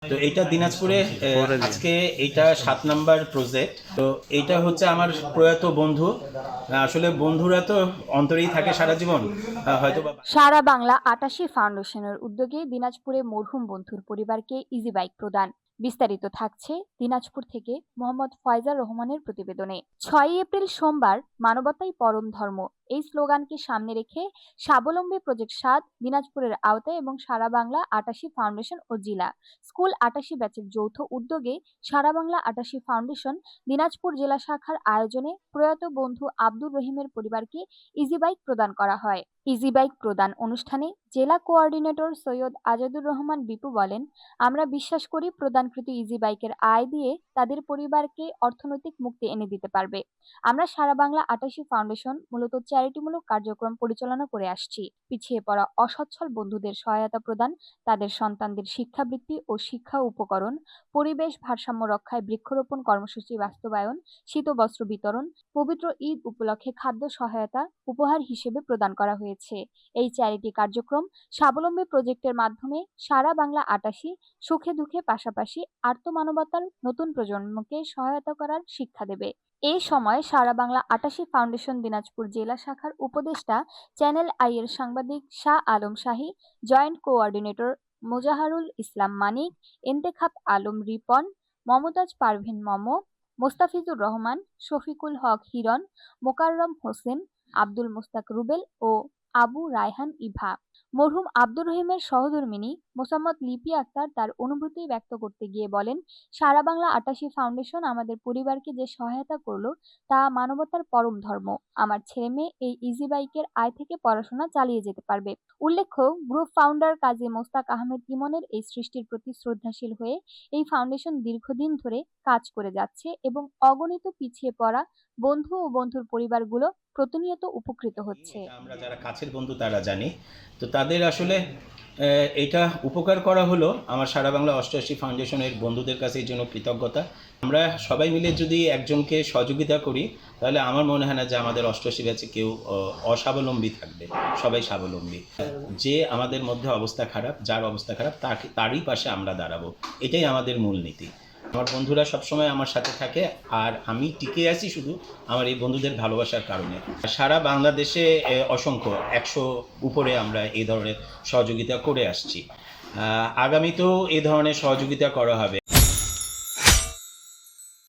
তো এইটা দিনাজপুরে আজকে এইটা 7 নাম্বার প্রজেক্ট। তো এইটা হচ্ছে আমার প্রয়াত বন্ধু। আসলে বন্ধুরা তো অন্তরেই থাকে সারা জীবন। হয়তো বা সারা বাংলা ৮৮ ফাউন্ডেশনের উদ্যোগে দিনাজপুরে মরহুম বন্ধুর পরিবারকে ইজি বাইক প্রদান। বিস্তারিত থাকছে দিনাজপুর থেকে মোহাম্মদ ফয়জার রহমানের প্রতিবেদনে। ৬ এপ্রিল সোমবার মানবতাই পরম ধর্ম এই স্লোগানকে সামনে রেখে স্বাবলম্বী প্রজেক্ট ৭ দিনাজপুরের আওতায় এবং সারা বাংলা ৮৮ ফাউন্ডেশন ও জিলা স্কুল ৮৮ ব্যাচের যৌথ উদ্যোগে সারা বাংলা ৮৮ ফাউন্ডেশন দিনাজপুর জেলা শাখার আয়োজনে প্রয়াত বন্ধু আব্দুর রহিমের পরিবারকে ইজি বাইক প্রদান করা হয়। ইজি বাইক প্রদান অনুষ্ঠানে জেলা কোঅর্ডিনেটর সৈয়দ আজাদুর রহমান বিপু বলেন, আমরা বিশ্বাস করি প্রদানকৃত ইজি বাইকের আয় দিয়ে তাদের পরিবারকে অর্থনৈতিক মুক্তি এনে দিতে পারবে। আমরা সারা বাংলা ৮৮ ফাউন্ডেশন মূলত চ্যারিটিমূলক কার্যক্রম পরিচালনা করে আসছি। পিছিয়ে পড়া অসচ্ছল বন্ধুদের সহায়তা প্রদান, তাদের সন্তানদের শিক্ষাবৃত্তি ও শিক্ষা উপকরণ, পরিবেশ ভারসাম্য রক্ষায় বৃক্ষরোপণ কর্মসূচি বাস্তবায়ন, শীতবস্ত্র বিতরণ, পবিত্র ঈদ উপলক্ষে খাদ্য সহায়তা উপহার হিসেবে প্রদান করা হয়েছে। এই চ্যারিটি কার্যক্রম স্বাবলম্বী প্রজেক্টের মাধ্যমে সারা বাংলা ৮৮ সুখে দুঃখে পাশাপাশি আর্তমানবতার নতুন প্রজন্মকে সহায়তা করার শিক্ষা দেবে। এই সময় সারা বাংলা ৮৮ ফাউন্ডেশন দিনাজপুর জেলা শাখার উপদেষ্টা চ্যানেল আই এর সাংবাদিক শাহ আলম শাহী, জয়েন্ট কোঅর্ডিনেটর মোজাহারুল ইসলাম মানিক, ইন্তেখাব আলম রিপন, মমতাজ পারভিন মম, মোস্তাফিজুর রহমান, শফিকুল হক হিরণ, মোকাররম হোসেন, আব্দুল মোস্তাক রুবেল ও আবু রায়হান ইভা। মরহুম আব্দুর রহিমের সহধর্মিণী মোসাম্মদ লিপি আক্তার তার অনুভূতি ব্যক্ত করতে গিয়ে বলেন, সারা বাংলা ৮৮ ফাউন্ডেশন আমাদের পরিবারকে যে সহায়তা করলো তা মানবতার পরম ধর্ম। আমার ছেলে মেয়ে এই ইজি বাইকের আয় থেকে পড়াশোনা চালিয়ে যেতে পারবে। উল্লেখ্য, গ্রুপ ফাউন্ডার কাজী মোস্তাক আহমেদ ইমনের এই সৃষ্টির প্রতি শ্রদ্ধাশীল হয়ে এই ফাউন্ডেশন দীর্ঘদিন ধরে কাজ করে যাচ্ছে এবং অগণিত পিছিয়ে পড়া বন্ধু ও বন্ধুর পরিবারগুলো প্রতিনিয়ত উপকৃত হচ্ছে। এটা আমরা যারা কাছের বন্ধু তারা জানি। তো তাদের আসলে এটা উপকার করা হলো আমার সারা বাংলা ৮৮ ফাউন্ডেশনের বন্ধুদের কাছে এই জন্য কৃতজ্ঞতা। আমরা সবাই মিলে যদি একজনকে সহযোগিতা করি তাহলে আমার মনে হয় না যে আমাদের ৮৮ ব্যাচে কেউ অস্বাবলম্বী থাকবে, সবাই স্বাবলম্বী। যে আমাদের মধ্যে অবস্থা খারাপ, যার অবস্থা খারাপ তারই পাশে আমরা দাঁড়াবো, এটাই আমাদের মূলনীতি। আমার বন্ধুরা সবসময় আমার সাথে থাকে আর আমি টিকে আছি শুধু আমার এই বন্ধুদের ভালোবাসার কারণে। সারা বাংলাদেশে অসংখ্য ১০০ উপরে আমরা এই ধরনের সহযোগিতা করে আসছি। আগামীতেও এই ধরনের সহযোগিতা করা হবে।